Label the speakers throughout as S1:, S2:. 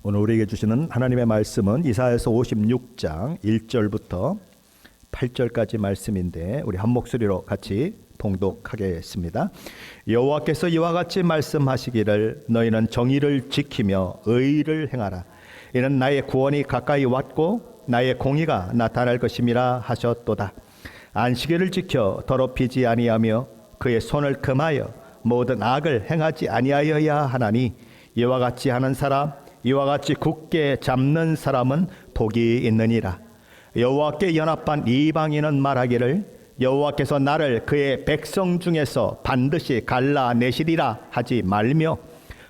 S1: 오늘 우리에게 주시는 하나님의 말씀은 이사야서 56장 1절부터 8절까지 말씀인데 우리 한 목소리로 같이 봉독하겠습니다. 여호와께서 이와 같이 말씀하시기를 너희는 정의를 지키며 의를 행하라. 이는 나의 구원이 가까이 왔고 나의 공의가 나타날 것임이라 하셨도다. 안식일을 지켜 더럽히지 아니하며 그의 손을 금하여 모든 악을 행하지 아니하여야 하나니 이와 같이 하는 사람 이와 같이 굳게 잡는 사람은 복이 있느니라. 여호와께 연합한 이방인은 말하기를 여호와께서 나를 그의 백성 중에서 반드시 갈라내시리라 하지 말며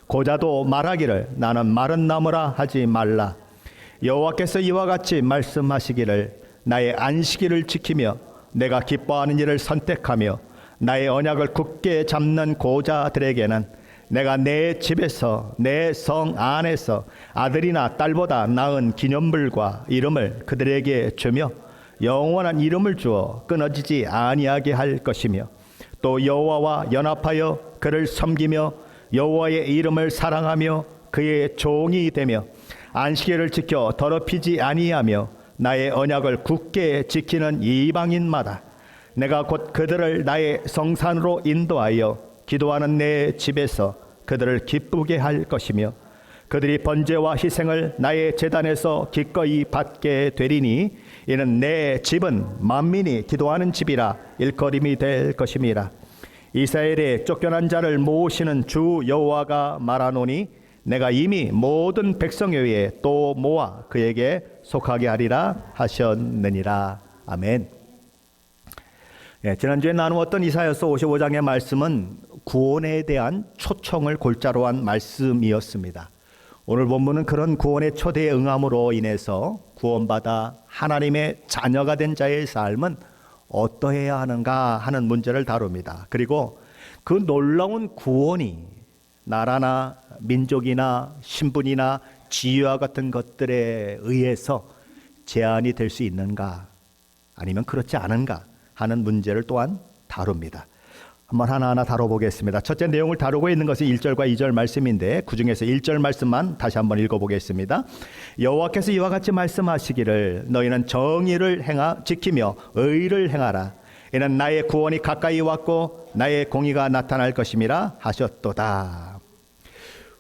S1: 고자도 말하기를 나는 마른 나무라 하지 말라. 여호와께서 이와 같이 말씀하시기를 나의 안식일을 지키며 내가 기뻐하는 일을 선택하며 나의 언약을 굳게 잡는 고자들에게는 내가 내 집에서 내 성 안에서 아들이나 딸보다 나은 기념물과 이름을 그들에게 주며 영원한 이름을 주어 끊어지지 아니하게 할 것이며 또 여호와와 연합하여 그를 섬기며 여호와의 이름을 사랑하며 그의 종이 되며 안식일을 지켜 더럽히지 아니하며 나의 언약을 굳게 지키는 이방인마다 내가 곧 그들을 나의 성산으로 인도하여 기도하는 내 집에서 그들을 기쁘게 할 것이며 그들이 번제와 희생을 나의 제단에서 기꺼이 받게 되리니 이는 내 집은 만민이 기도하는 집이라 일거림이 될 것임이라. 이스라엘의 쫓겨난 자를 모으시는 주 여호와가 말하노니 내가 이미 모든 백성 외에 또 모아 그에게 속하게 하리라 하셨느니라. 아멘. 지난주에 나누었던 이사야서 55장의 말씀은 구원에 대한 초청을 골자로 한 말씀이었습니다. 오늘 본문은 그런 구원의 초대에 응함으로 인해서 구원받아 하나님의 자녀가 된 자의 삶은 어떠해야 하는가 하는 문제를 다룹니다. 그리고 그 놀라운 구원이 나라나 민족이나 신분이나 지위와 같은 것들에 의해서 제한이 될 수 있는가 아니면 그렇지 않은가 하는 문제를 또한 다룹니다. 한번 하나하나 다뤄보겠습니다. 첫째 내용을 다루고 있는 것은 1절과 2절 말씀인데 그 중에서 1절 말씀만 다시 한번 읽어보겠습니다. 여호와께서 이와 같이 말씀하시기를 너희는 정의를 지키며 의를 행하라. 이는 나의 구원이 가까이 왔고 나의 공의가 나타날 것임이라 하셨도다.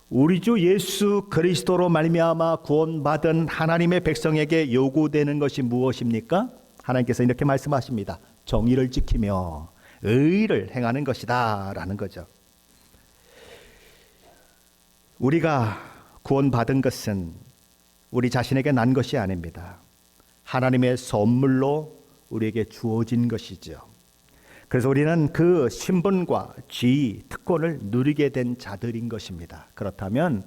S1: 우리 주 예수 그리스도로 말미암아 구원받은 하나님의 백성에게 요구되는 것이 무엇입니까? 하나님께서 이렇게 말씀하십니다. 정의를 지키며 의를 행하는 것이다 라는 거죠. 우리가 구원받은 것은 우리 자신에게 난 것이 아닙니다. 하나님의 선물로 우리에게 주어진 것이죠. 그래서 우리는 그 신분과 지위, 특권을 누리게 된 자들인 것입니다. 그렇다면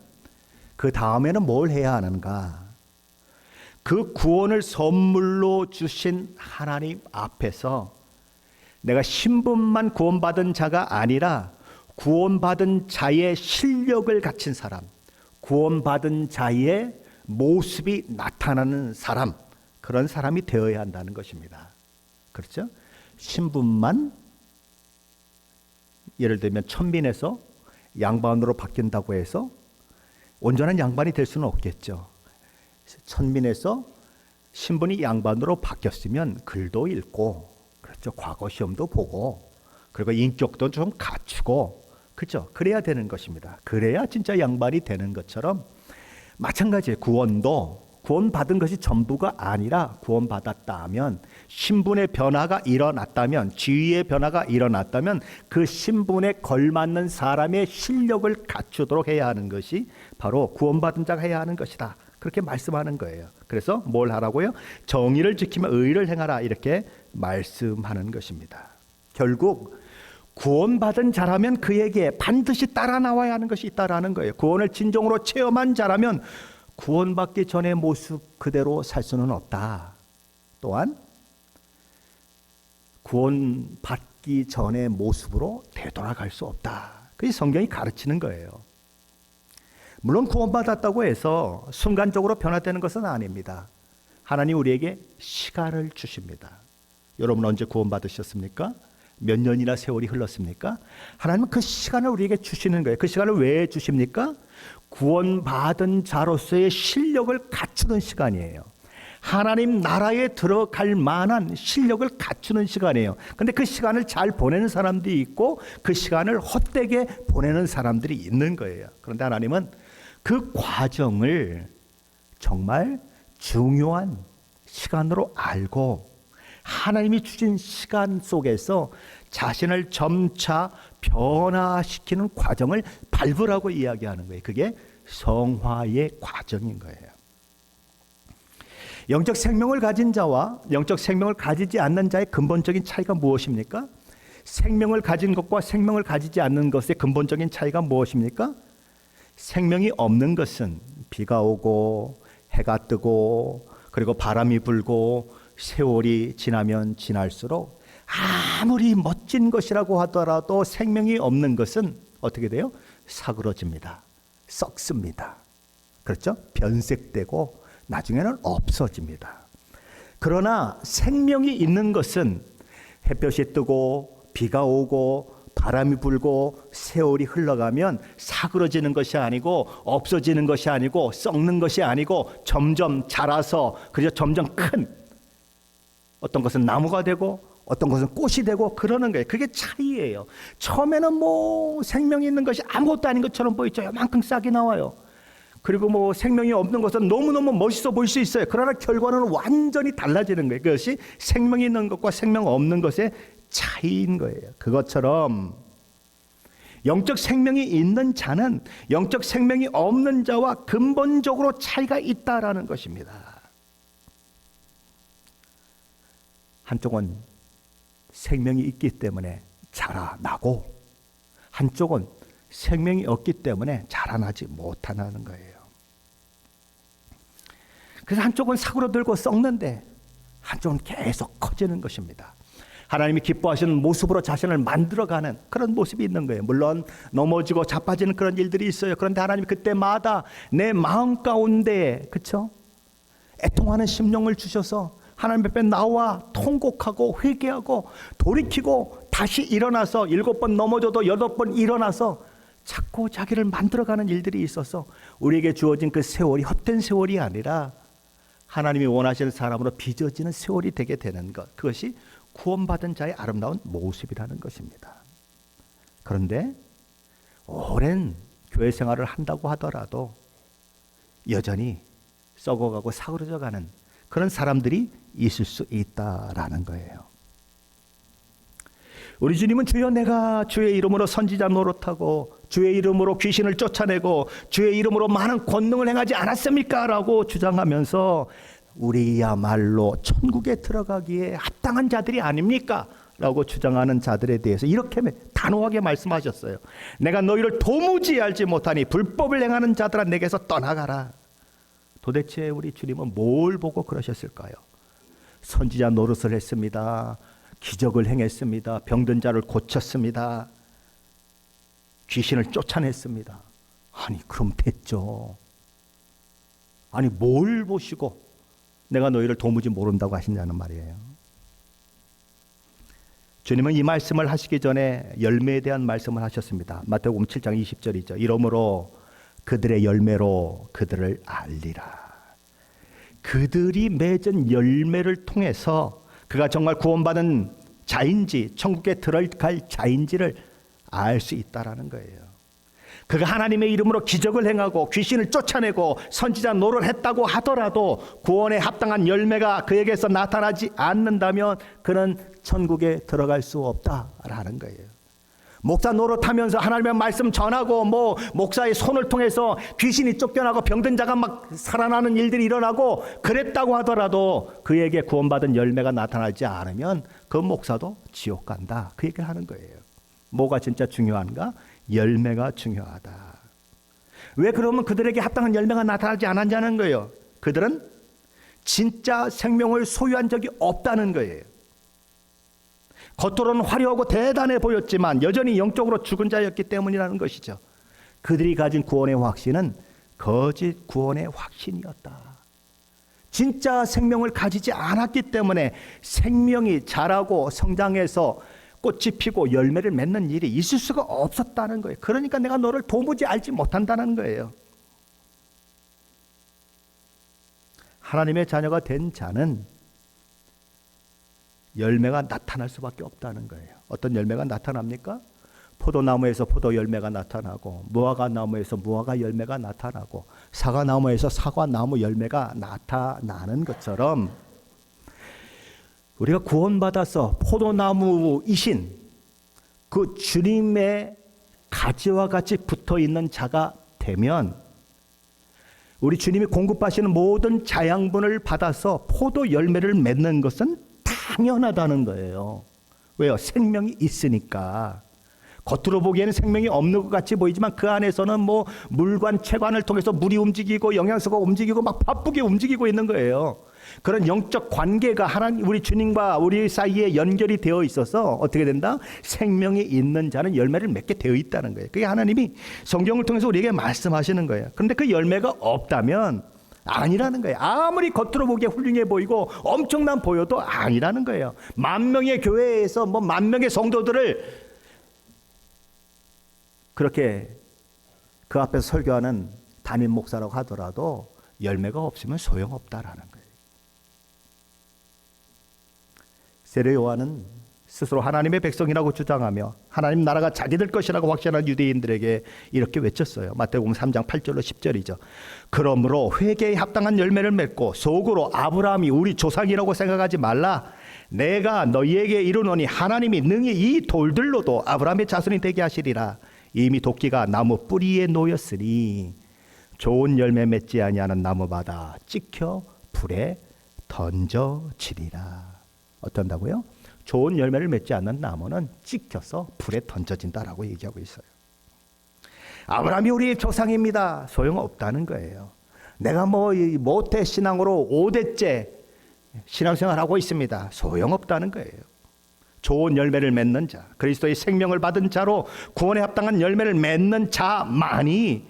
S1: 그 다음에는 뭘 해야 하는가? 그 구원을 선물로 주신 하나님 앞에서 내가 신분만 구원받은 자가 아니라 구원받은 자의 실력을 갖춘 사람, 구원받은 자의 모습이 나타나는 사람, 그런 사람이 되어야 한다는 것입니다. 그렇죠? 신분만 예를 들면 천민에서 양반으로 바뀐다고 해서 온전한 양반이 될 수는 없겠죠. 천민에서 신분이 양반으로 바뀌었으면 글도 읽고, 그렇죠, 과거 시험도 보고, 그리고 인격도 좀 갖추고, 그렇죠, 그래야 되는 것입니다. 그래야 진짜 양반이 되는 것처럼 마찬가지예요. 구원받은 것이 전부가 아니라 구원받았다 하면, 신분의 변화가 일어났다면, 지위의 변화가 일어났다면 그 신분에 걸맞는 사람의 실력을 갖추도록 해야 하는 것이 바로 구원받은 자가 해야 하는 것이다. 그렇게 말씀하는 거예요. 그래서 뭘 하라고요? 정의를 지키며 의를 행하라, 이렇게 말씀하는 것입니다. 결국 구원받은 자라면 그에게 반드시 따라 나와야 하는 것이 있다라는 거예요. 구원을 진정으로 체험한 자라면 구원받기 전의 모습 그대로 살 수는 없다. 또한 구원받기 전의 모습으로 되돌아갈 수 없다. 그게 성경이 가르치는 거예요. 물론 구원받았다고 해서 순간적으로 변화되는 것은 아닙니다. 하나님 우리에게 시간을 주십니다. 여러분 언제 구원받으셨습니까? 몇 년이나 세월이 흘렀습니까? 하나님은 그 시간을 우리에게 주시는 거예요. 그 시간을 왜 주십니까? 구원받은 자로서의 실력을 갖추는 시간이에요. 하나님 나라에 들어갈 만한 실력을 갖추는 시간이에요. 근데 그 시간을 잘 보내는 사람들이 있고 그 시간을 헛되게 보내는 사람들이 있는 거예요. 그런데 하나님은 그 과정을 정말 중요한 시간으로 알고 하나님이 주신 시간 속에서 자신을 점차 변화시키는 과정을 밟으라고 이야기하는 거예요. 그게 성화의 과정인 거예요. 영적 생명을 가진 자와 영적 생명을 가지지 않는 자의 근본적인 차이가 무엇입니까? 생명을 가진 것과 생명을 가지지 않는 것의 근본적인 차이가 무엇입니까? 생명이 없는 것은 비가 오고 해가 뜨고 그리고 바람이 불고 세월이 지나면 지날수록 아무리 멋진 것이라고 하더라도 생명이 없는 것은 어떻게 돼요? 사그러집니다. 썩습니다. 그렇죠? 변색되고 나중에는 없어집니다. 그러나 생명이 있는 것은 햇볕이 뜨고 비가 오고 바람이 불고 세월이 흘러가면 사그러지는 것이 아니고 없어지는 것이 아니고 썩는 것이 아니고 점점 자라서 그래서 점점 큰 어떤 것은 나무가 되고 어떤 것은 꽃이 되고 그러는 거예요. 그게 차이예요. 처음에는 뭐 생명이 있는 것이 아무것도 아닌 것처럼 보이죠. 요만큼 싹이 나와요. 그리고 뭐 생명이 없는 것은 너무너무 멋있어 보일 수 있어요. 그러나 결과는 완전히 달라지는 거예요. 그것이 생명이 있는 것과 생명 없는 것의 차이인 거예요. 그것처럼 영적 생명이 있는 자는 영적 생명이 없는 자와 근본적으로 차이가 있다라는 것입니다. 한쪽은 생명이 있기 때문에 자라나고 한쪽은 생명이 없기 때문에 자라나지 못하는 거예요. 그래서 한쪽은 사그러들고 썩는데 한쪽은 계속 커지는 것입니다. 하나님이 기뻐하시는 모습으로 자신을 만들어가는 그런 모습이 있는 거예요. 물론 넘어지고 자빠지는 그런 일들이 있어요. 그런데 하나님이 그때마다 내 마음 가운데 그렇죠? 애통하는 심령을 주셔서 하나님 앞에 나와 통곡하고 회개하고 돌이키고 다시 일어나서 7번 넘어져도 8번 일어나서 자꾸 자기를 만들어가는 일들이 있어서 우리에게 주어진 그 세월이 헛된 세월이 아니라 하나님이 원하시는 사람으로 빚어지는 세월이 되게 되는 것, 그것이 구원받은 자의 아름다운 모습이라는 것입니다. 그런데 오랜 교회 생활을 한다고 하더라도 여전히 썩어가고 사그러져가는 그런 사람들이 있을 수 있다라는 거예요. 우리 주님은 주여 내가 주의 이름으로 선지자 노릇하고 주의 이름으로 귀신을 쫓아내고 주의 이름으로 많은 권능을 행하지 않았습니까? 라고 주장하면서 우리야말로 천국에 들어가기에 합당한 자들이 아닙니까? 라고 주장하는 자들에 대해서 이렇게 단호하게 말씀하셨어요. 내가 너희를 도무지 알지 못하니 불법을 행하는 자들아 내게서 떠나가라. 도대체 우리 주님은 뭘 보고 그러셨을까요? 선지자 노릇을 했습니다. 기적을 행했습니다. 병든 자를 고쳤습니다. 귀신을 쫓아냈습니다. 아니 그럼 됐죠. 아니 뭘 보시고 내가 너희를 도무지 모른다고 하시냐는 말이에요. 주님은 이 말씀을 하시기 전에 열매에 대한 말씀을 하셨습니다. 마태복음 7장 20절이죠. 이러므로 그들의 열매로 그들을 알리라. 그들이 맺은 열매를 통해서 그가 정말 구원받은 자인지 천국에 들어갈 자인지를 알 수 있다라는 거예요. 그가 하나님의 이름으로 기적을 행하고 귀신을 쫓아내고 선지자 노릇을 했다고 하더라도 구원에 합당한 열매가 그에게서 나타나지 않는다면 그는 천국에 들어갈 수 없다라는 거예요. 목사 노릇하면서 하나님의 말씀 전하고 뭐 목사의 손을 통해서 귀신이 쫓겨나고 병든 자가 막 살아나는 일들이 일어나고 그랬다고 하더라도 그에게 구원받은 열매가 나타나지 않으면 그 목사도 지옥 간다. 그 얘기를 하는 거예요. 뭐가 진짜 중요한가? 열매가 중요하다. 왜 그러면 그들에게 합당한 열매가 나타나지 않았냐는 거예요. 그들은 진짜 생명을 소유한 적이 없다는 거예요. 겉으로는 화려하고 대단해 보였지만 여전히 영적으로 죽은 자였기 때문이라는 것이죠. 그들이 가진 구원의 확신은 거짓 구원의 확신이었다. 진짜 생명을 가지지 않았기 때문에 생명이 자라고 성장해서 꽃이 피고 열매를 맺는 일이 있을 수가 없었다는 거예요. 그러니까 내가 너를 도무지 알지 못한다는 거예요. 하나님의 자녀가 된 자는 열매가 나타날 수밖에 없다는 거예요. 어떤 열매가 나타납니까? 포도나무에서 포도 열매가 나타나고, 무화과 나무에서 무화과 열매가 나타나고, 사과나무에서 사과나무 열매가 나타나는 것처럼 우리가 구원받아서 포도나무이신 그 주님의 가지와 같이 붙어 있는 자가 되면 우리 주님이 공급하시는 모든 자양분을 받아서 포도 열매를 맺는 것은 당연하다는 거예요. 왜요? 생명이 있으니까. 겉으로 보기에는 생명이 없는 것 같이 보이지만 그 안에서는 뭐 물관, 체관을 통해서 물이 움직이고 영양소가 움직이고 막 바쁘게 움직이고 있는 거예요. 그런 영적 관계가 하나님, 우리 주님과 우리 사이에 연결이 되어 있어서 어떻게 된다? 생명이 있는 자는 열매를 맺게 되어 있다는 거예요. 그게 하나님이 성경을 통해서 우리에게 말씀하시는 거예요. 그런데 그 열매가 없다면 아니라는 거예요. 아무리 겉으로 보기에 훌륭해 보이고 엄청난 보여도 아니라는 거예요. 10,000명의 교회에서 뭐 10,000명의 성도들을 그렇게 그 앞에서 설교하는 담임 목사라고 하더라도 열매가 없으면 소용없다라는 거예요. 세례 요한은 스스로 하나님의 백성이라고 주장하며 하나님 나라가 자기들 것이라고 확신한 유대인들에게 이렇게 외쳤어요. 마태복음 3장 8절로 10절이죠. 그러므로 회개에 합당한 열매를 맺고 속으로 아브라함이 우리 조상이라고 생각하지 말라. 내가 너희에게 이르노니 하나님이 능히 이 돌들로도 아브라함의 자손이 되게 하시리라. 이미 도끼가 나무 뿌리에 놓였으니 좋은 열매 맺지 아니하는 나무마다 찍혀 불에 던져지리라. 어떤다고요? 좋은 열매를 맺지 않는 나무는 찍혀서 불에 던져진다라고 얘기하고 있어요. 아브라함이 우리의 조상입니다. 소용없다는 거예요. 내가 뭐 모태 신앙으로 5대째 신앙생활하고 있습니다. 소용없다는 거예요. 좋은 열매를 맺는 자, 그리스도의 생명을 받은 자로 구원에 합당한 열매를 맺는 자만이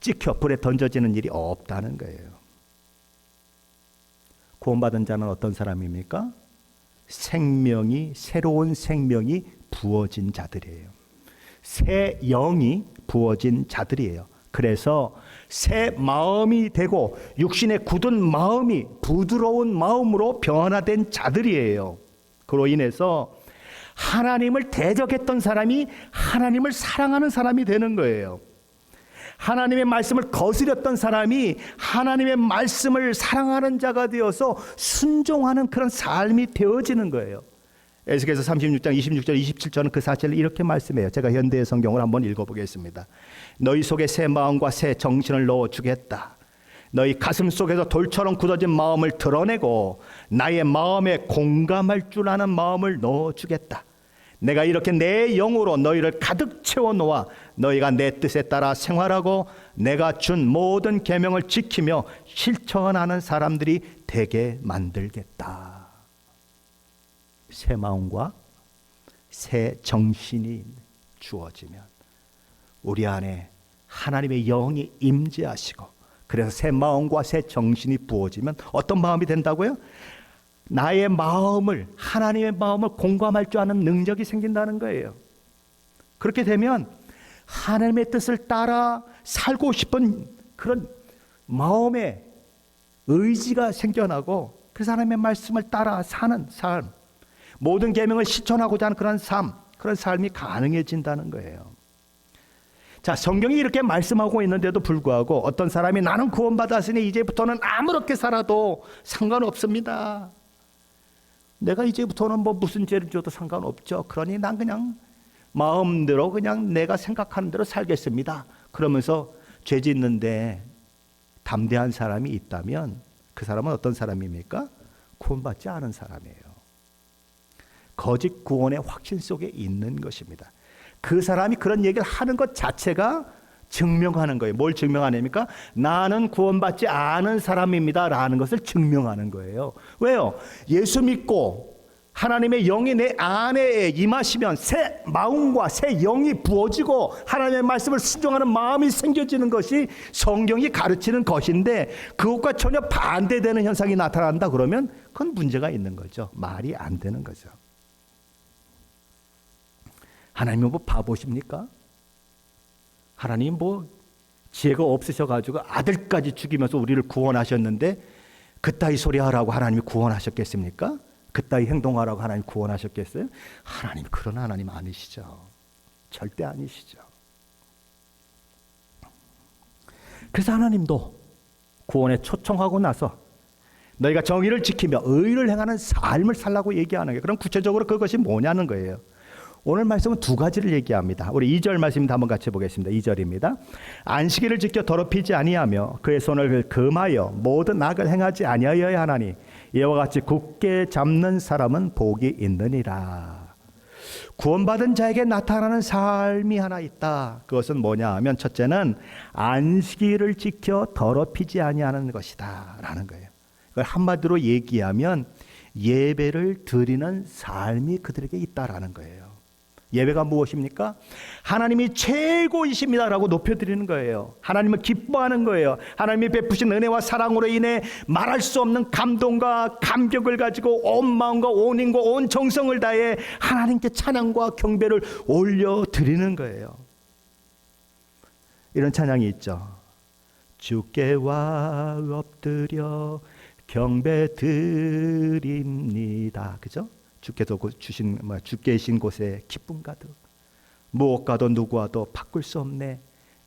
S1: 찍혀 불에 던져지는 일이 없다는 거예요. 구원받은 자는 어떤 사람입니까? 새로운 생명이 부어진 자들이에요. 새 영이 부어진 자들이에요. 그래서 새 마음이 되고 육신의 굳은 마음이 부드러운 마음으로 변화된 자들이에요. 그로 인해서 하나님을 대적했던 사람이 하나님을 사랑하는 사람이 되는 거예요. 하나님의 말씀을 거스렸던 사람이 하나님의 말씀을 사랑하는 자가 되어서 순종하는 그런 삶이 되어지는 거예요. 에스겔서 36장 26절 27절은 그 사실을 이렇게 말씀해요. 제가 현대의 성경을 한번 읽어보겠습니다. 너희 속에 새 마음과 새 정신을 넣어주겠다. 너희 가슴 속에서 돌처럼 굳어진 마음을 드러내고 나의 마음에 공감할 줄 아는 마음을 넣어주겠다. 내가 이렇게 내 영으로 너희를 가득 채워놓아 너희가 내 뜻에 따라 생활하고 내가 준 모든 계명을 지키며 실천하는 사람들이 되게 만들겠다. 새 마음과 새 정신이 주어지면 우리 안에 하나님의 영이 임재하시고, 그래서 새 마음과 새 정신이 부어지면 어떤 마음이 된다고요? 나의 마음을, 하나님의 마음을 공감할 줄 아는 능력이 생긴다는 거예요. 그렇게 되면 하나님의 뜻을 따라 살고 싶은 그런 마음의 의지가 생겨나고 그 하나님의 말씀을 따라 사는 삶, 모든 계명을 실천하고자 하는 그런 삶, 그런 삶이 가능해진다는 거예요. 자, 성경이 이렇게 말씀하고 있는데도 불구하고 어떤 사람이 나는 구원받았으니 이제부터는 아무렇게 살아도 상관없습니다. 내가 이제부터는 뭐 무슨 죄를 줘도 상관없죠. 그러니 난 그냥 마음대로 그냥 내가 생각하는 대로 살겠습니다. 그러면서 죄 짓는데 담대한 사람이 있다면 그 사람은 어떤 사람입니까? 구원받지 않은 사람이에요. 거짓 구원의 확신 속에 있는 것입니다. 그 사람이 그런 얘기를 하는 것 자체가 증명하는 거예요. 뭘 증명하냐니까? 나는 구원받지 않은 사람입니다 라는 것을 증명하는 거예요. 왜요? 예수 믿고 하나님의 영이 내 안에 임하시면 새 마음과 새 영이 부어지고 하나님의 말씀을 순종하는 마음이 생겨지는 것이 성경이 가르치는 것인데, 그것과 전혀 반대되는 현상이 나타난다 그러면 그건 문제가 있는 거죠. 말이 안 되는 거죠. 하나님은 뭐 바보십니까? 하나님 뭐 지혜가 없으셔가지고 아들까지 죽이면서 우리를 구원하셨는데 그따위 소리 하라고 하나님이 구원하셨겠습니까? 그따위 행동하라고 하나님 구원하셨겠어요? 하나님 그런 하나님 아니시죠. 절대 아니시죠. 그래서 하나님도 구원에 초청하고 나서 너희가 정의를 지키며 의를 행하는 삶을 살라고 얘기하는 거예요. 그럼 구체적으로 그것이 뭐냐는 거예요. 오늘 말씀은 두 가지를 얘기합니다. 우리 2절 말씀 한번 같이 보겠습니다. 2절입니다. 안식일을 지켜 더럽히지 아니하며 그의 손을 금하여 모든 악을 행하지 아니하여야 하나니 이와 같이 굳게 잡는 사람은 복이 있느니라. 구원받은 자에게 나타나는 삶이 하나 있다. 그것은 뭐냐 하면 첫째는 안식일을 지켜 더럽히지 아니하는 것이다 라는 거예요. 그걸 한마디로 얘기하면 예배를 드리는 삶이 그들에게 있다라는 거예요. 예배가 무엇입니까? 하나님이 최고이십니다라고 높여드리는 거예요. 하나님을 기뻐하는 거예요. 하나님이 베푸신 은혜와 사랑으로 인해 말할 수 없는 감동과 감격을 가지고 온 마음과 온 힘과 온 정성을 다해 하나님께 찬양과 경배를 올려드리는 거예요. 이런 찬양이 있죠. 주께와 엎드려 경배 드립니다. 그죠? 주께서 주신 주께 계신 곳에 기쁨 가득 무엇과도 누구와도 바꿀 수 없네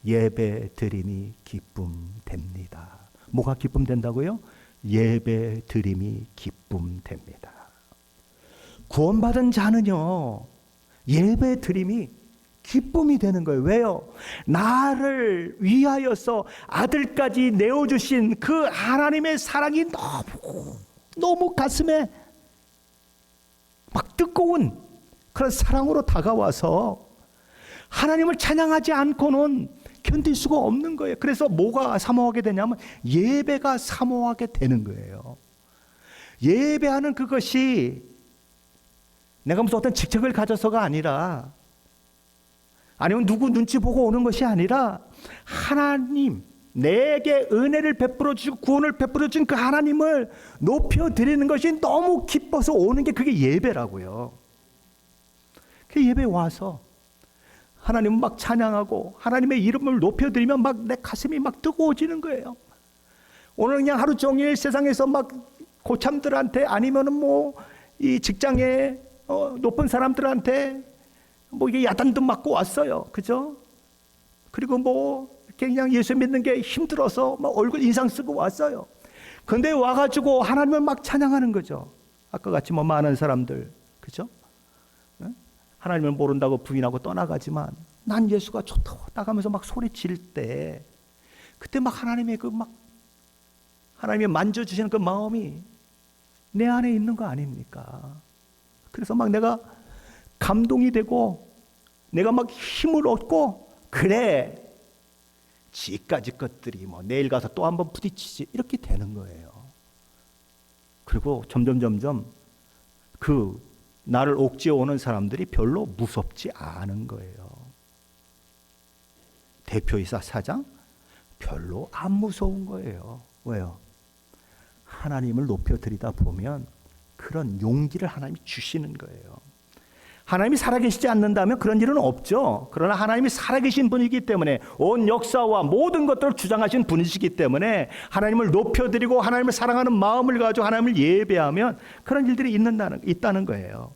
S1: 예배 드림이 기쁨 됩니다. 뭐가 기쁨 된다고요? 예배 드림이 기쁨 됩니다. 구원받은 자는요 예배 드림이 기쁨이 되는 거예요. 왜요? 나를 위하여서 아들까지 내어주신 그 하나님의 사랑이 너무 가슴에 막 뜨거운 그런 사랑으로 다가와서 하나님을 찬양하지 않고는 견딜 수가 없는 거예요. 그래서 뭐가 사모하게 되냐면 예배가 사모하게 되는 거예요. 예배하는 그것이 내가 무슨 어떤 직책을 가져서가 아니라 아니면 누구 눈치 보고 오는 것이 아니라 하나님 내게 은혜를 베풀어 주시고 구원을 베풀어 주신 그 하나님을 높여드리는 것이 너무 기뻐서 오는 게 그게 예배라고요. 그 예배 와서 하나님을 막 찬양하고 하나님의 이름을 높여드리면 막 내 가슴이 막 뜨거워지는 거예요. 오늘 그냥 하루 종일 세상에서 막 고참들한테 아니면은 뭐 이 직장에 높은 사람들한테 뭐 이게 야단도 맞고 왔어요. 그죠? 그리고 뭐 그냥 예수 믿는 게 힘들어서 막 얼굴 인상 쓰고 왔어요. 근데 와가지고 하나님을 막 찬양하는 거죠. 아까 같이 뭐 많은 사람들, 그죠? 하나님을 모른다고 부인하고 떠나가지만 난 예수가 좋다고 나가면서 막 소리 지를 때 그때 막 하나님의 그 막 하나님이 만져주시는 그 마음이 내 안에 있는 거 아닙니까? 그래서 막 내가 감동이 되고 내가 막 힘을 얻고 그래 지금까지 것들이 뭐 내일 가서 또 한번 부딪히지 이렇게 되는 거예요. 그리고 점점 그 나를 옥죄어 오는 사람들이 별로 무섭지 않은 거예요. 대표이사 사장 별로 안 무서운 거예요. 왜요? 하나님을 높여드리다 보면 그런 용기를 하나님이 주시는 거예요. 하나님이 살아계시지 않는다면 그런 일은 없죠. 그러나 하나님이 살아계신 분이기 때문에 온 역사와 모든 것들을 주장하신 분이시기 때문에 하나님을 높여드리고 하나님을 사랑하는 마음을 가지고 하나님을 예배하면 그런 일들이 있다는 거예요.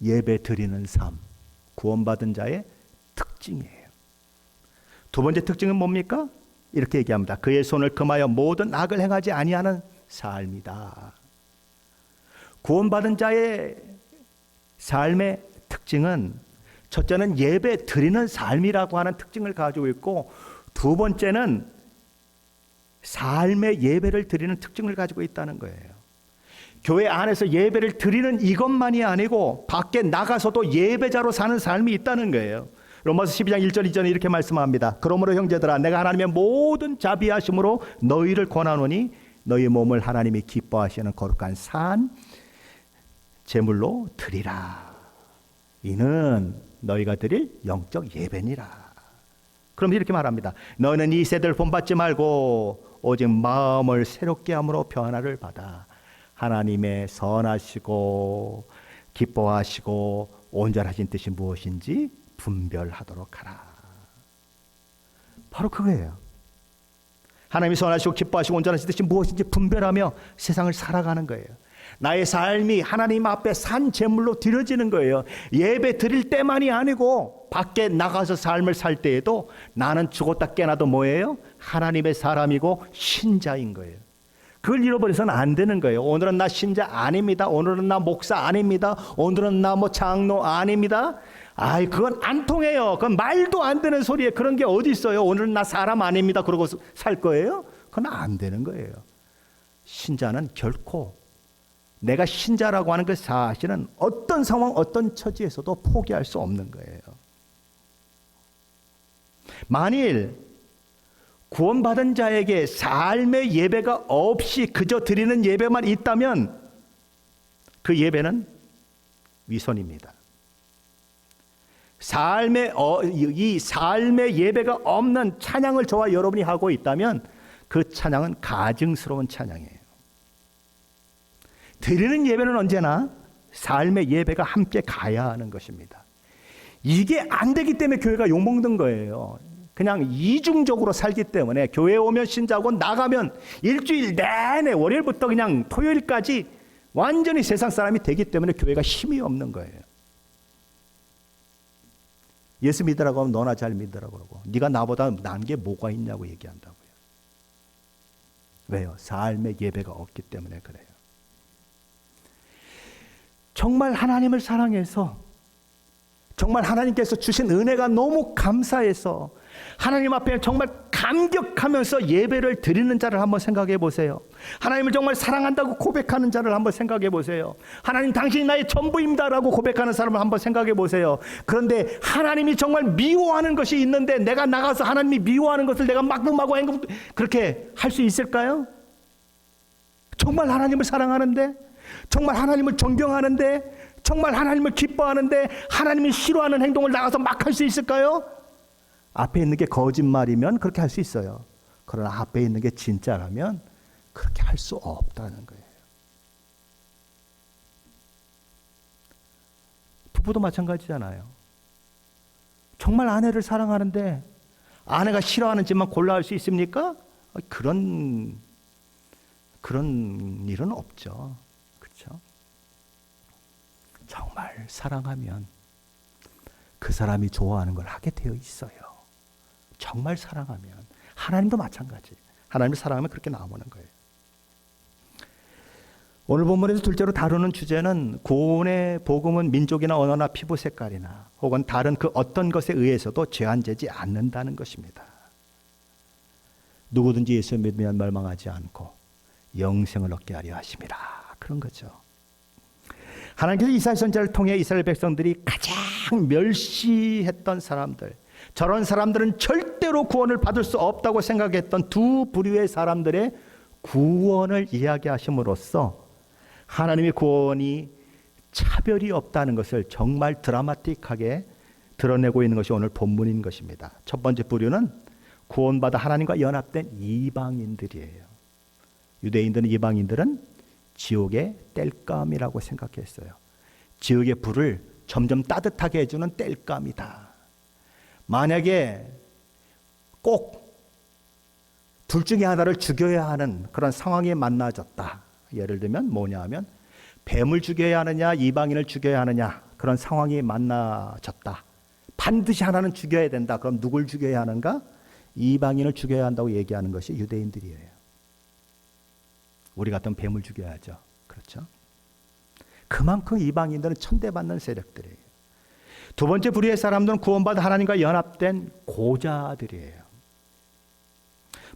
S1: 예배 드리는 삶, 구원받은 자의 특징이에요. 두 번째 특징은 뭡니까? 이렇게 얘기합니다. 그의 손을 금하여 모든 악을 행하지 아니하는 삶이다. 구원받은 자의 삶의 특징은 첫째는 예배 드리는 삶이라고 하는 특징을 가지고 있고 두 번째는 삶의 예배를 드리는 특징을 가지고 있다는 거예요. 교회 안에서 예배를 드리는 이것만이 아니고 밖에 나가서도 예배자로 사는 삶이 있다는 거예요. 로마서 12장 1절 2절에 이렇게 말씀합니다. 그러므로 형제들아 내가 하나님의 모든 자비하심으로 너희를 권하노니 너희 몸을 하나님이 기뻐하시는 거룩한 산 제물로 드리라. 이는 너희가 드릴 영적 예배니라. 그럼 이렇게 말합니다. 너는 이 세대를 본받지 말고 오직 마음을 새롭게 함으로 변화를 받아 하나님의 선하시고 기뻐하시고 온전하신 뜻이 무엇인지 분별하도록 하라. 바로 그거예요. 하나님이 선하시고 기뻐하시고 온전하신 뜻이 무엇인지 분별하며 세상을 살아가는 거예요. 나의 삶이 하나님 앞에 산 제물로 드려지는 거예요. 예배 드릴 때만이 아니고 밖에 나가서 삶을 살 때에도 나는 죽었다 깨나도 뭐예요? 하나님의 사람이고 신자인 거예요. 그걸 잃어버려서는 안 되는 거예요. 오늘은 나 신자 아닙니다. 오늘은 나 목사 아닙니다. 오늘은 나 뭐 장로 아닙니다. 아이, 그건 안 통해요. 그건 말도 안 되는 소리에 그런 게 어디 있어요. 오늘은 나 사람 아닙니다. 그러고 살 거예요? 그건 안 되는 거예요. 신자는 결코 내가 신자라고 하는 그 사실은 어떤 상황, 어떤 처지에서도 포기할 수 없는 거예요. 만일 구원받은 자에게 삶의 예배가 없이 그저 드리는 예배만 있다면 그 예배는 위선입니다. 이 삶의 예배가 없는 찬양을 저와 여러분이 하고 있다면 그 찬양은 가증스러운 찬양이에요. 드리는 예배는 언제나 삶의 예배가 함께 가야 하는 것입니다. 이게 안 되기 때문에 교회가 욕먹는 거예요. 그냥 이중적으로 살기 때문에 교회에 오면 신자고 나가면 일주일 내내 월요일부터 그냥 토요일까지 완전히 세상 사람이 되기 때문에 교회가 힘이 없는 거예요. 예수 믿으라고 하면 너나 잘 믿으라고 그러고 네가 나보다 나은 게 뭐가 있냐고 얘기한다고요. 왜요? 삶의 예배가 없기 때문에 그래요. 정말 하나님을 사랑해서 정말 하나님께서 주신 은혜가 너무 감사해서 하나님 앞에 정말 감격하면서 예배를 드리는 자를 한번 생각해 보세요. 하나님을 정말 사랑한다고 고백하는 자를 한번 생각해 보세요. 하나님 당신이 나의 전부입니다라고 고백하는 사람을 한번 생각해 보세요. 그런데 하나님이 정말 미워하는 것이 있는데 내가 나가서 하나님이 미워하는 것을 내가 마구마구 그렇게 할 수 있을까요? 정말 하나님을 사랑하는데, 정말 하나님을 존경하는데, 정말 하나님을 기뻐하는데 하나님이 싫어하는 행동을 나가서 막 할 수 있을까요? 앞에 있는 게 거짓말이면 그렇게 할 수 있어요. 그러나 앞에 있는 게 진짜라면 그렇게 할 수 없다는 거예요. 부부도 마찬가지잖아요. 정말 아내를 사랑하는데 아내가 싫어하는 짓만 골라 할 수 있습니까? 그런 일은 없죠. 그렇죠? 정말 사랑하면 그 사람이 좋아하는 걸 하게 되어 있어요. 정말 사랑하면. 하나님도 마찬가지. 하나님을 사랑하면 그렇게 나오는 거예요. 오늘 본문에서 둘째로 다루는 주제는 구원의 복음은 민족이나 언어나 피부 색깔이나 혹은 다른 그 어떤 것에 의해서도 제한되지 않는다는 것입니다. 누구든지 예수 믿으면 멸망하지 않고 영생을 얻게 하려 하심이라. 그런 거죠. 하나님께서 이스라엘 선지자를 통해 이스라엘 백성들이 가장 멸시했던 사람들, 저런 사람들은 절대로 구원을 받을 수 없다고 생각했던 두 부류의 사람들의 구원을 이야기하심으로써 하나님의 구원이 차별이 없다는 것을 정말 드라마틱하게 드러내고 있는 것이 오늘 본문인 것입니다. 첫 번째 부류는 구원받아 하나님과 연합된 이방인들이에요. 유대인들은 이방인들은 지옥의 땔감이라고 생각했어요. 지옥의 불을 점점 따뜻하게 해주는 땔감이다. 만약에 꼭 둘 중에 하나를 죽여야 하는 그런 상황이 만나졌다. 예를 들면 뭐냐 하면 뱀을 죽여야 하느냐 이방인을 죽여야 하느냐 그런 상황이 만나졌다. 반드시 하나는 죽여야 된다. 그럼 누굴 죽여야 하는가? 이방인을 죽여야 한다고 얘기하는 것이 유대인들이에요. 우리 같은 뱀을 죽여야죠. 그렇죠? 그만큼 이방인들은 천대받는 세력들이에요. 두 번째 부류의 사람들은 구원받아 하나님과 연합된 고자들이에요.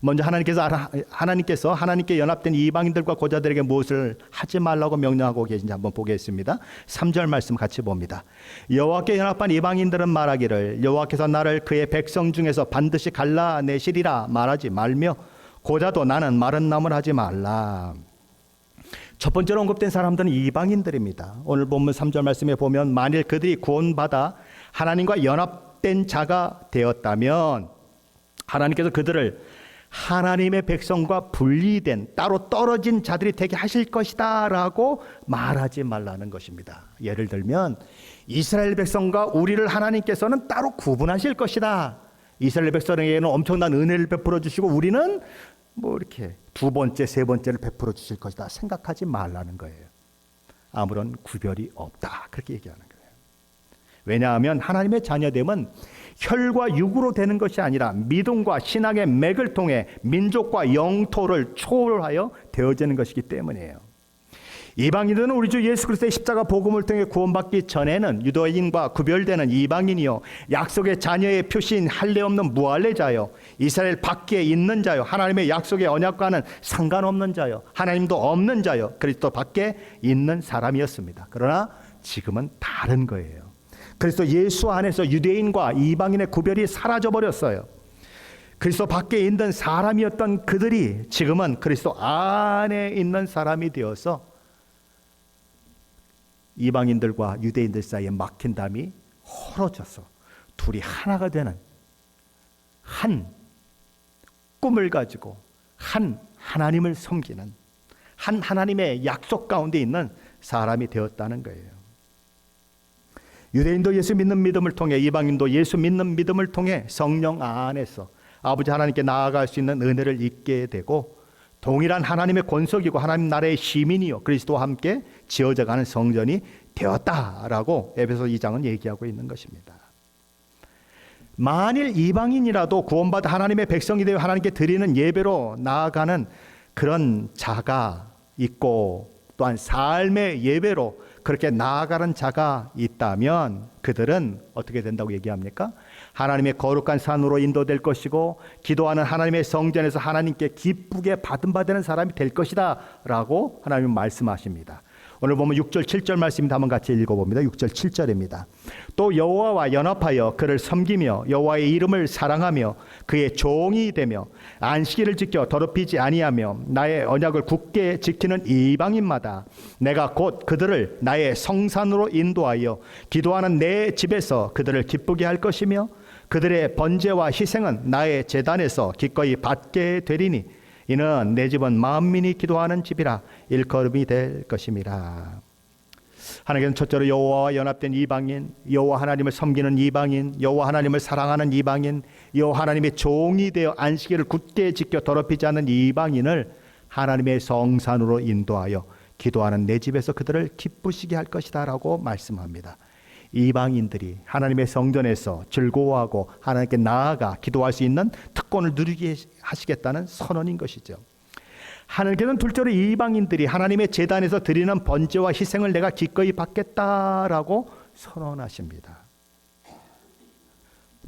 S1: 먼저 하나님께서 하나님께 연합된 이방인들과 고자들에게 무엇을 하지 말라고 명령하고 계신지 한번 보겠습니다. 3절 말씀 같이 봅니다. 여호와께 연합한 이방인들은 말하기를 여호와께서 나를 그의 백성 중에서 반드시 갈라내시리라 말하지 말며 고자도 나는 마른 나무를 하지 말라. 첫 번째로 언급된 사람들은 이방인들입니다. 오늘 본문 3절 말씀에 보면 만일 그들이 구원받아 하나님과 연합된 자가 되었다면 하나님께서 그들을 하나님의 백성과 분리된 따로 떨어진 자들이 되게 하실 것이다 라고 말하지 말라는 것입니다. 예를 들면 이스라엘 백성과 우리를 하나님께서는 따로 구분하실 것이다. 이스라엘 백성에게는 엄청난 은혜를 베풀어 주시고 우리는 뭐 이렇게 두 번째, 세 번째를 베풀어 주실 것이다 생각하지 말라는 거예요. 아무런 구별이 없다 그렇게 얘기하는 거예요. 왜냐하면 하나님의 자녀됨은 혈과 육으로 되는 것이 아니라 믿음과 신앙의 맥을 통해 민족과 영토를 초월하여 되어지는 것이기 때문이에요. 이방인들은 우리 주 예수 그리스도의 십자가 복음을 통해 구원받기 전에는 유대인과 구별되는 이방인이요, 약속의 자녀의 표시인 할례 없는 무할례자요, 이스라엘 밖에 있는 자요, 하나님의 약속의 언약과는 상관없는 자요, 하나님도 없는 자요, 그리스도 밖에 있는 사람이었습니다. 그러나 지금은 다른 거예요. 그리스도 예수 안에서 유대인과 이방인의 구별이 사라져 버렸어요. 그리스도 밖에 있는 사람이었던 그들이 지금은 그리스도 안에 있는 사람이 되어서 이방인들과 유대인들 사이에 막힌 담이 헐어져서 둘이 하나가 되는 한 꿈을 가지고 한 하나님을 섬기는 한 하나님의 약속 가운데 있는 사람이 되었다는 거예요. 유대인도 예수 믿는 믿음을 통해 이방인도 예수 믿는 믿음을 통해 성령 안에서 아버지 하나님께 나아갈 수 있는 은혜를 잊게 되고 동일한 하나님의 권속이고 하나님 나라의 시민이요 그리스도와 함께 지어져가는 성전이 되었다라고 에베소 2장은 얘기하고 있는 것입니다. 만일 이방인이라도 구원받아 하나님의 백성이 되어 하나님께 드리는 예배로 나아가는 그런 자가 있고 또한 삶의 예배로 그렇게 나아가는 자가 있다면 그들은 어떻게 된다고 얘기합니까? 하나님의 거룩한 산으로 인도될 것이고 기도하는 하나님의 성전에서 하나님께 기쁘게 받는 사람이 될 것이다 라고 하나님은 말씀하십니다. 오늘 보면 6절 7절 말씀 한번 같이 읽어봅니다. 6절 7절입니다. 또 여호와와 연합하여 그를 섬기며 여호와의 이름을 사랑하며 그의 종이 되며 안식일을 지켜 더럽히지 아니하며 나의 언약을 굳게 지키는 이방인마다 내가 곧 그들을 나의 성산으로 인도하여 기도하는 내 집에서 그들을 기쁘게 할 것이며 그들의 번제와 희생은 나의 제단에서 기꺼이 받게 되리니 이는 내 집은 만민이 기도하는 집이라 일컬음이 될 것임이라. 하나님께서는 첫째로 여호와와 연합된 이방인, 여호와 하나님을 섬기는 이방인, 여호와 하나님을 사랑하는 이방인, 여호와 하나님의 종이 되어 안식일을 굳게 지켜 더럽히지 않는 이방인을 하나님의 성산으로 인도하여 기도하는 내 집에서 그들을 기쁘시게 할 것이다 라고 말씀합니다. 이방인들이 하나님의 성전에서 즐거워하고 하나님께 나아가 기도할 수 있는 특권을 누리게 하시겠다는 선언인 것이죠. 하나님께서는 둘째로 이방인들이 하나님의 제단에서 드리는 번제와 희생을 내가 기꺼이 받겠다라고 선언하십니다.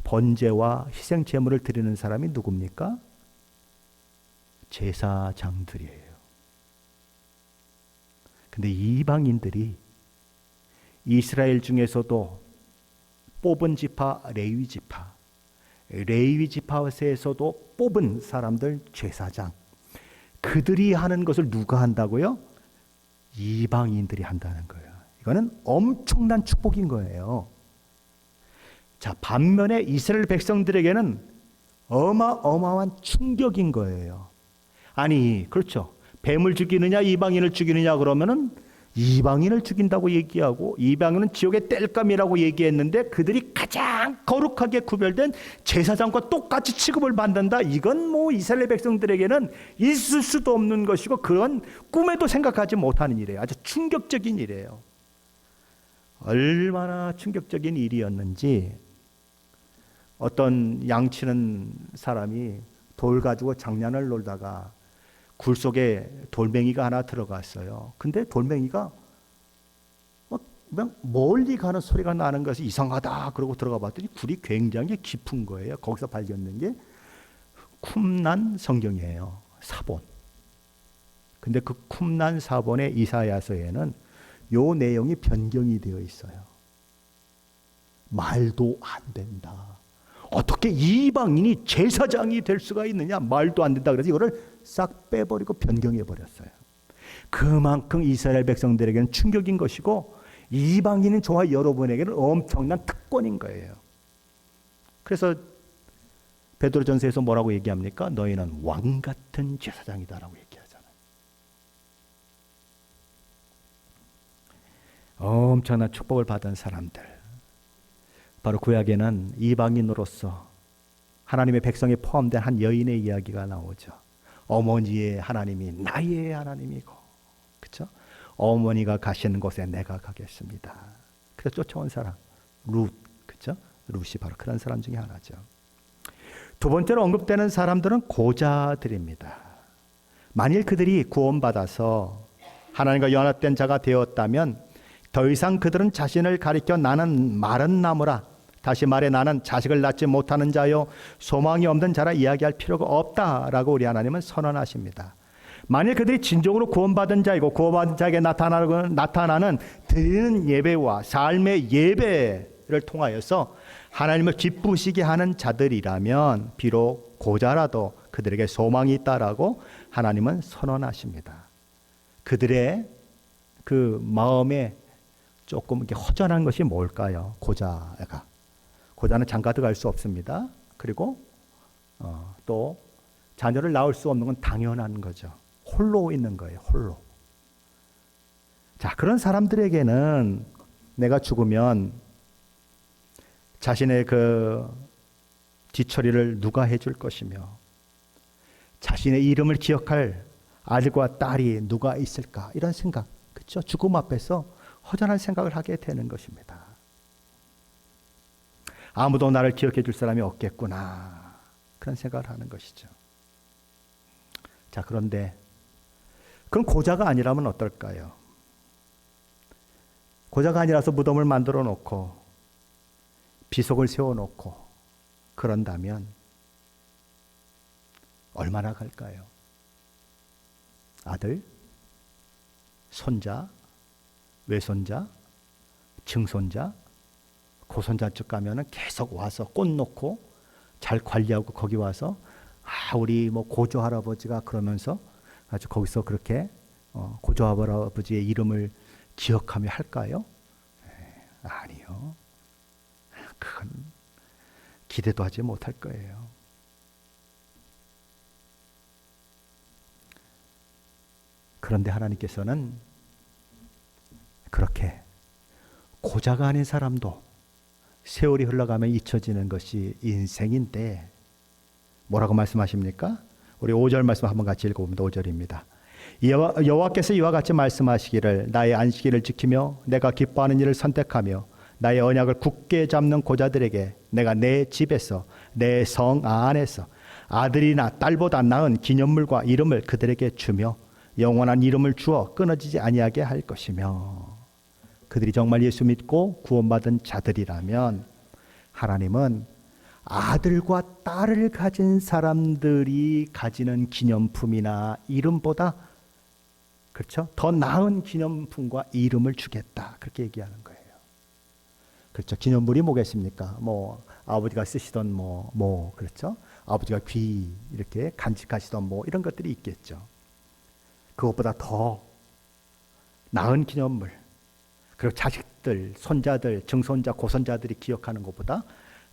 S1: 번제와 희생 제물을 드리는 사람이 누굽니까? 제사장들이에요. 근데 이방인들이 이스라엘 중에서도 뽑은 지파 레위 지파, 레위 지파에서도 뽑은 사람들 제사장, 그들이 하는 것을 누가 한다고요? 이방인들이 한다는 거예요. 이거는 엄청난 축복인 거예요. 자, 반면에 이스라엘 백성들에게는 어마어마한 충격인 거예요. 아니, 그렇죠. 뱀을 죽이느냐 이방인을 죽이느냐 그러면은 이방인을 죽인다고 얘기하고 이방인은 지옥의 땔감이라고 얘기했는데 그들이 가장 거룩하게 구별된 제사장과 똑같이 취급을 받는다. 이건 뭐 이스라엘 백성들에게는 있을 수도 없는 것이고 그런 꿈에도 생각하지 못하는 일이에요. 아주 충격적인 일이에요. 얼마나 충격적인 일이었는지 어떤 양치는 사람이 돌 가지고 장난을 놀다가 굴 속에 돌멩이가 하나 들어갔어요. 근데 돌멩이가 막 멀리 가는 소리가 나는 것이 이상하다 그러고 들어가 봤더니 굴이 굉장히 깊은 거예요. 거기서 발견된 게 쿰난 성경이에요. 사본. 근데 그 쿰난 사본의 이사야서에는 요 내용이 변경이 되어 있어요. 말도 안 된다. 어떻게 이방인이 제사장이 될 수가 있느냐? 말도 안 된다. 그래서 이거를 싹 빼버리고 변경해 버렸어요. 그만큼 이스라엘 백성들에게는 충격인 것이고 이방인인 저와 여러분에게는 엄청난 특권인 거예요. 그래서 베드로전서에서 뭐라고 얘기합니까? 너희는 왕 같은 제사장이다라고 얘기하잖아요. 엄청난 축복을 받은 사람들, 바로 구약에는 이방인으로서 하나님의 백성에 포함된 한 여인의 이야기가 나오죠. 어머니의 하나님이 나의 하나님이고, 그렇죠? 어머니가 가시는 곳에 내가 가겠습니다. 그래서 쫓아온 사람, 룻, 그렇죠? 룻이 바로 그런 사람 중에 하나죠. 두 번째로 언급되는 사람들은 고자들입니다. 만일 그들이 구원받아서 하나님과 연합된 자가 되었다면 더 이상 그들은 자신을 가리켜 나는 마른 나무라, 다시 말해 나는 자식을 낳지 못하는 자요 소망이 없는 자라 이야기할 필요가 없다라고 우리 하나님은 선언하십니다. 만일 그들이 진정으로 구원받은 자이고 구원받은 자에게 나타나는 드리는 예배와 삶의 예배를 통하여서 하나님을 기쁘시게 하는 자들이라면 비록 고자라도 그들에게 소망이 있다라고 하나님은 선언하십니다. 그들의 그 마음에 조금 이렇게 허전한 것이 뭘까요? 고자는 장가 들어갈 수 없습니다. 그리고 또 자녀를 낳을 수 없는 건 당연한 거죠. 홀로 있는 거예요. 홀로. 자, 그런 사람들에게는 내가 죽으면 자신의 그 뒤처리를 누가 해줄 것이며 자신의 이름을 기억할 아들과 딸이 누가 있을까, 이런 생각, 그렇죠? 죽음 앞에서 허전한 생각을 하게 되는 것입니다. 아무도 나를 기억해 줄 사람이 없겠구나, 그런 생각을 하는 것이죠. 자, 그런데 그럼 고자가 아니라면 어떨까요? 고자가 아니라서 무덤을 만들어 놓고 비석을 세워놓고 그런다면 얼마나 갈까요? 아들, 손자, 외손자, 증손자, 고손자쪽 가면은 계속 와서 꽃 놓고 잘 관리하고 거기 와서 우리 뭐 고조 할아버지가 그러면서 아주 거기서 그렇게 고조 할아버지의 이름을 기억하며 할까요? 아니요. 그건 기대도 하지 못할 거예요. 그런데 하나님께서는 그렇게 고자가 아닌 사람도 세월이 흘러가면 잊혀지는 것이 인생인데 뭐라고 말씀하십니까? 우리 5절 말씀 한번 같이 읽어봅니다. 5절입니다. 여호와께서 이와 같이 말씀하시기를 나의 안식일을 지키며 내가 기뻐하는 일을 선택하며 나의 언약을 굳게 잡는 고자들에게 내가 내 집에서 내 성 안에서 아들이나 딸보다 나은 기념물과 이름을 그들에게 주며 영원한 이름을 주어 끊어지지 아니하게 할 것이며, 그들이 정말 예수 믿고 구원받은 자들이라면 하나님은 아들과 딸을 가진 사람들이 가지는 기념품이나 이름보다, 그렇죠? 더 나은 기념품과 이름을 주겠다, 그렇게 얘기하는 거예요. 그렇죠? 기념물이 뭐겠습니까? 뭐 아버지가 쓰시던 그렇죠? 아버지가 귀 이렇게 간직하시던 이런 것들이 있겠죠. 그것보다 더 나은 기념물, 그리고 자식들, 손자들, 증손자, 고손자들이 기억하는 것보다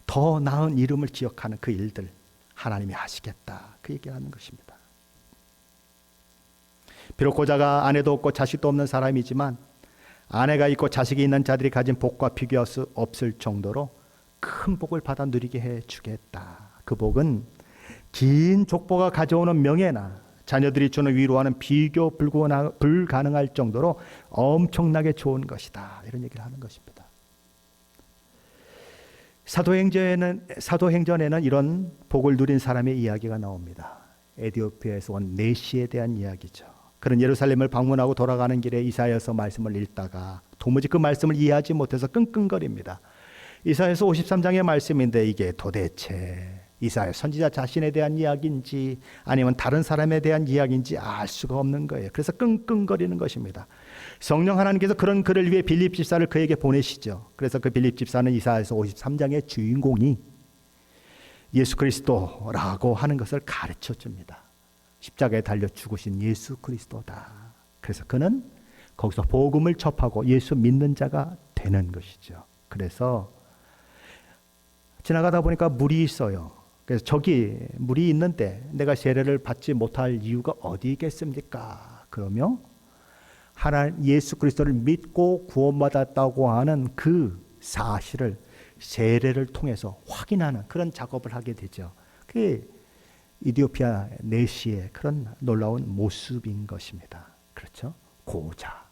S1: 더 나은 이름을 기억하는 그 일들 하나님이 하시겠다, 그 얘기하는 것입니다. 비록 고자가 아내도 없고 자식도 없는 사람이지만 아내가 있고 자식이 있는 자들이 가진 복과 비교할 수 없을 정도로 큰 복을 받아 누리게 해주겠다. 그 복은 긴 족보가 가져오는 명예나 자녀들이 주는 위로와는 비교 불가능할 정도로 엄청나게 좋은 것이다, 이런 얘기를 하는 것입니다. 사도행전에는 이런 복을 누린 사람의 이야기가 나옵니다. 에티오피아에서 온 네시에 대한 이야기죠. 그는 예루살렘을 방문하고 돌아가는 길에 이사야서 말씀을 읽다가 도무지 그 말씀을 이해하지 못해서 끙끙거립니다. 이사야서 53장의 말씀인데 이게 도대체 이사야 선지자 자신에 대한 이야기인지 아니면 다른 사람에 대한 이야기인지 알 수가 없는 거예요. 그래서 끙끙거리는 것입니다. 성령 하나님께서 그런 그를 위해 빌립 집사를 그에게 보내시죠. 그래서 그 빌립 집사는 이사야서 53장의 주인공이 예수 그리스도라고 하는 것을 가르쳐 줍니다. 십자가에 달려 죽으신 예수 그리스도다. 그래서 그는 거기서 복음을 접하고 예수 믿는 자가 되는 것이죠. 그래서 지나가다 보니까 물이 있어요. 그래서 저기 물이 있는데 내가 세례를 받지 못할 이유가 어디 있겠습니까? 그러며 하나님 예수 그리스도를 믿고 구원받았다고 하는 그 사실을 세례를 통해서 확인하는 그런 작업을 하게 되죠. 그게 이디오피아 내시의 그런 놀라운 모습인 것입니다. 그렇죠? 고자.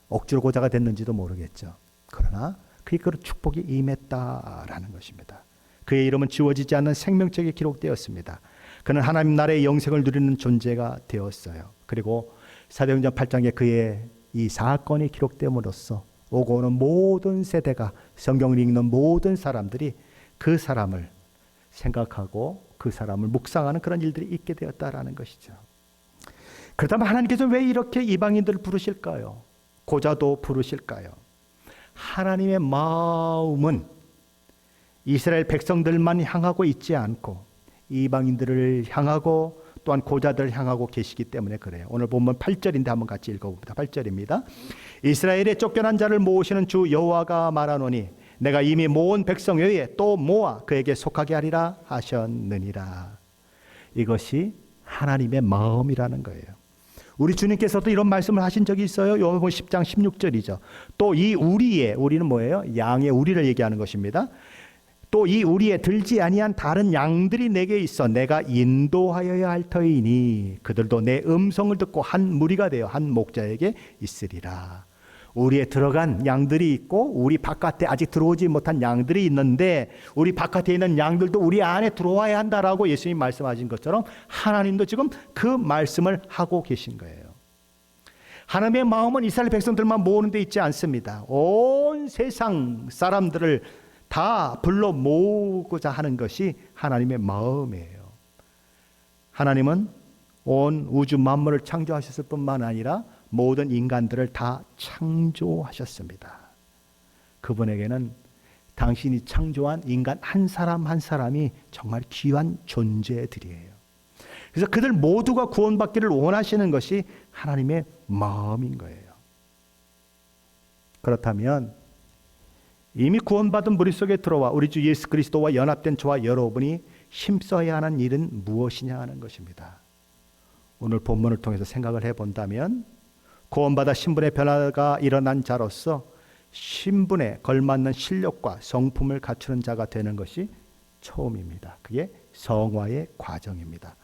S1: 억지로 고자가 됐는지도 모르겠죠. 그러나 그의 그런 축복이 임했다라는 것입니다. 그의 이름은 지워지지 않는 생명책에 기록되었습니다. 그는 하나님 나라의 영생을 누리는 존재가 되었어요. 그리고 사도행전 8장에 그의 이 사건이 기록됨으로써 오고 오는 모든 세대가 성경을 읽는 모든 사람들이 그 사람을 생각하고 그 사람을 묵상하는 그런 일들이 있게 되었다라는 것이죠. 그렇다면 하나님께서 왜 이렇게 이방인들을 부르실까요? 고자도 부르실까요? 하나님의 마음은 이스라엘 백성들만 향하고 있지 않고 이방인들을 향하고 또한 고자들을 향하고 계시기 때문에 그래요. 오늘 본문 8절인데 한번 같이 읽어봅니다. 8절입니다. 이스라엘의 쫓겨난 자를 모으시는 주 여호와가 말하노니 내가 이미 모은 백성 외에 또 모아 그에게 속하게 하리라 하셨느니라. 이것이 하나님의 마음이라는 거예요. 우리 주님께서도 이런 말씀을 하신 적이 있어요. 요한복음 10장 16절이죠. 또 이 우리의, 우리는 뭐예요? 양의 우리를 얘기하는 것입니다. 또 이 우리에 들지 아니한 다른 양들이 내게 있어 내가 인도하여야 할 터이니 그들도 내 음성을 듣고 한 무리가 되어 한 목자에게 있으리라. 우리에 들어간 양들이 있고 우리 바깥에 아직 들어오지 못한 양들이 있는데 우리 바깥에 있는 양들도 우리 안에 들어와야 한다라고 예수님이 말씀하신 것처럼 하나님도 지금 그 말씀을 하고 계신 거예요. 하나님의 마음은 이스라엘 백성들만 모으는 데 있지 않습니다. 온 세상 사람들을 다 불러 모으고자 하는 것이 하나님의 마음이에요. 하나님은 온 우주 만물을 창조하셨을 뿐만 아니라 모든 인간들을 다 창조하셨습니다. 그분에게는 당신이 창조한 인간 한 사람 한 사람이 정말 귀한 존재들이에요. 그래서 그들 모두가 구원받기를 원하시는 것이 하나님의 마음인 거예요. 그렇다면 이미 구원받은 무리 속에 들어와 우리 주 예수 그리스도와 연합된 저와 여러분이 힘써야 하는 일은 무엇이냐 하는 것입니다. 오늘 본문을 통해서 생각을 해본다면 구원받아 신분의 변화가 일어난 자로서 신분에 걸맞는 실력과 성품을 갖추는 자가 되는 것이 처음입니다. 그게 성화의 과정입니다.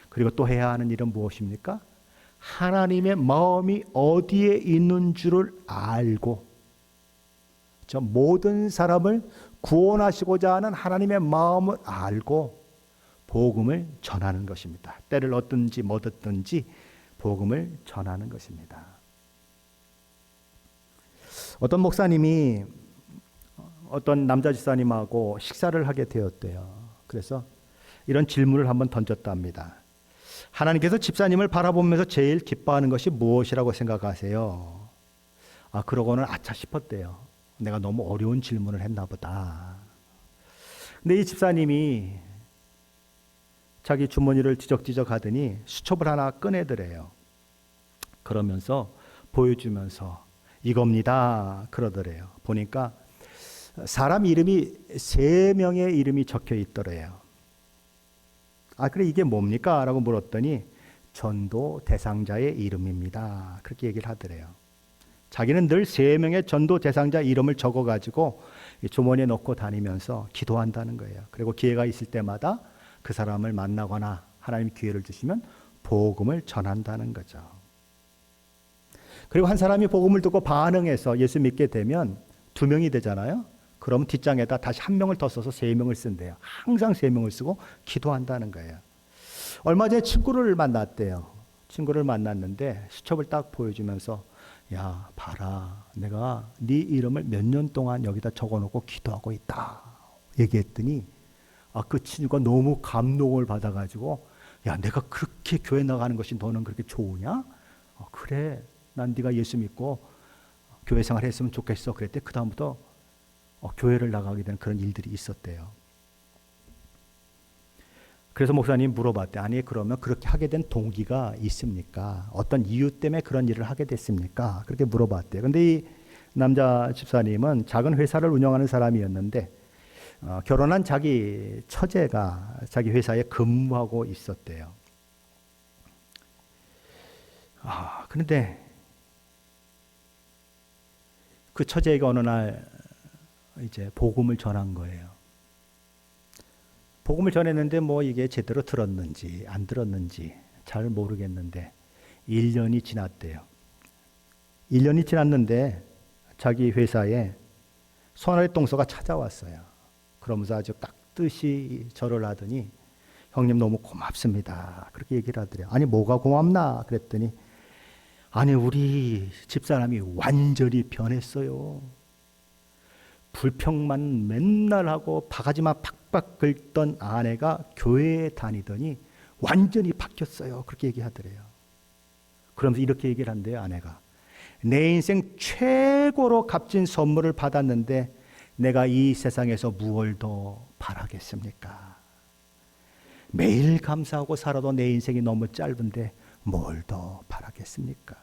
S1: 그리고 또 해야 하는 일은 무엇입니까? 하나님의 마음이 어디에 있는 줄을 알고 저 모든 사람을 구원하시고자 하는 하나님의 마음을 알고 복음을 전하는 것입니다. 때를 얻든지 못 얻든지 복음을 전하는 것입니다. 어떤 목사님이 어떤 남자 집사님하고 식사를 하게 되었대요. 그래서 이런 질문을 한번 던졌답니다. 하나님께서 집사님을 바라보면서 제일 기뻐하는 것이 무엇이라고 생각하세요? 그러고는 아차 싶었대요. 내가 너무 어려운 질문을 했나 보다. 근데 이 집사님이 자기 주머니를 지적지적 하더니 수첩을 하나 꺼내더래요. 그러면서 보여주면서 이겁니다 그러더래요. 보니까 사람 이름이 3명의 이름이 적혀 있더래요. 그래 이게 뭡니까? 라고 물었더니 전도 대상자의 이름입니다. 그렇게 얘기를 하더래요. 자기는 늘 3명의 전도 대상자 이름을 적어가지고 주머니에 넣고 다니면서 기도한다는 거예요. 그리고 기회가 있을 때마다 그 사람을 만나거나 하나님이 기회를 주시면 복음을 전한다는 거죠. 그리고 한 사람이 복음을 듣고 반응해서 예수 믿게 되면 2명이 되잖아요. 그럼 뒷장에다 다시 1명을 더 써서 3명을 쓴대요. 항상 3명을 쓰고 기도한다는 거예요. 얼마 전에 친구를 만났대요. 친구를 만났는데 수첩을 딱 보여주면서 야 봐라 내가 네 이름을 몇 년 동안 여기다 적어놓고 기도하고 있다 얘기했더니 그 친구가 너무 감동을 받아가지고 야 내가 그렇게 교회 나가는 것이 너는 그렇게 좋으냐? 그래 난 네가 예수 믿고 교회 생활 했으면 좋겠어 그랬대. 그 다음부터 교회를 나가게 되는 그런 일들이 있었대요. 그래서 목사님 물어봤대. 아니 그러면 그렇게 하게 된 동기가 있습니까? 어떤 이유 때문에 그런 일을 하게 됐습니까? 그렇게 물어봤대요. 근데 이 남자 집사님은 작은 회사를 운영하는 사람이었는데 결혼한 자기 처제가 자기 회사에 근무하고 있었대요. 그런데 그 처제가 어느 날 이제 복음을 전한 거예요. 복음을 전했는데 뭐 이게 제대로 들었는지 안 들었는지 잘 모르겠는데 1년이 지났대요. 1년이 지났는데 자기 회사에 손아래 동서가 찾아왔어요. 그러면서 아주 깍듯이 절을 하더니 형님 너무 고맙습니다. 그렇게 얘기를 하더래요. 아니 뭐가 고맙나 그랬더니 아니 우리 집사람이 완전히 변했어요. 불평만 맨날 하고 바가지만 팍팍 긁던 아내가 교회에 다니더니 완전히 바뀌었어요. 그렇게 얘기하더래요. 그러면서 이렇게 얘기를 한대요. 아내가 내 인생 최고로 값진 선물을 받았는데 내가 이 세상에서 무엇을 더 바라겠습니까? 매일 감사하고 살아도 내 인생이 너무 짧은데 뭘 더 바라겠습니까?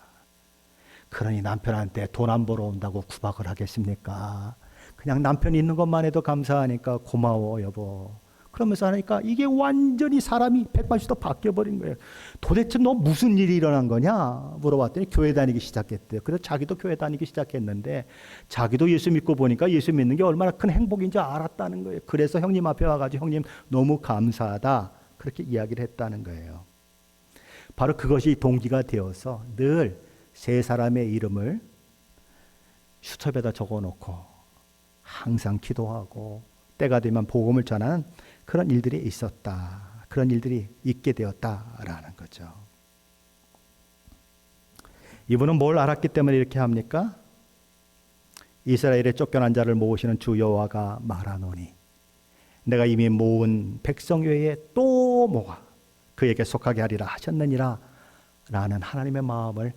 S1: 그러니 남편한테 돈 안 벌어 온다고 구박을 하겠습니까? 그냥 남편이 있는 것만 해도 감사하니까 고마워 여보. 그러면서 하니까 이게 완전히 사람이 180도 바뀌어버린 거예요. 도대체 너 무슨 일이 일어난 거냐 물어봤더니 교회 다니기 시작했대요. 그래서 자기도 교회 다니기 시작했는데 자기도 예수 믿고 보니까 예수 믿는 게 얼마나 큰 행복인지 알았다는 거예요. 그래서 형님 앞에 와가지고 형님 너무 감사하다 그렇게 이야기를 했다는 거예요. 바로 그것이 동기가 되어서 늘 세 사람의 이름을 수첩에다 적어놓고 항상 기도하고 때가 되면 복음을 전하는 그런 일들이 있었다. 그런 일들이 있게 되었다라는 거죠. 이분은 뭘 알았기 때문에 이렇게 합니까? 이스라엘에 쫓겨난 자를 모으시는 주 여호와가 말하노니 내가 이미 모은 백성 외에 또 모아 그에게 속하게 하리라 하셨느니라 라는 하나님의 마음을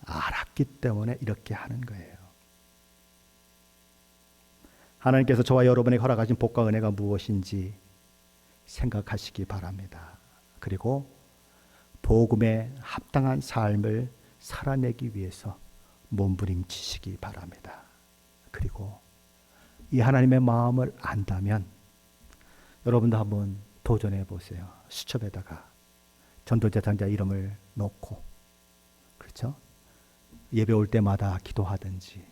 S1: 알았기 때문에 이렇게 하는 거예요. 하나님께서 저와 여러분에게 허락하신 복과 은혜가 무엇인지 생각하시기 바랍니다. 그리고 복음에 합당한 삶을 살아내기 위해서 몸부림치시기 바랍니다. 그리고 이 하나님의 마음을 안다면 여러분도 한번 도전해 보세요. 수첩에다가 전도제사장 이름을 놓고 그렇죠? 예배 올 때마다 기도하든지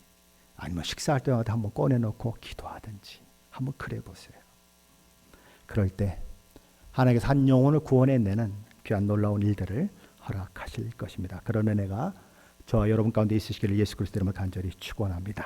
S1: 아니면 식사할 때마다 한번 꺼내놓고 기도하든지 한번 그래 보세요. 그럴 때 하나님께서 한 영혼을 구원해내는 귀한 놀라운 일들을 허락하실 것입니다. 그런 은혜가 저와 여러분 가운데 있으시기를 예수 그리스도 이름으로 간절히 축원합니다.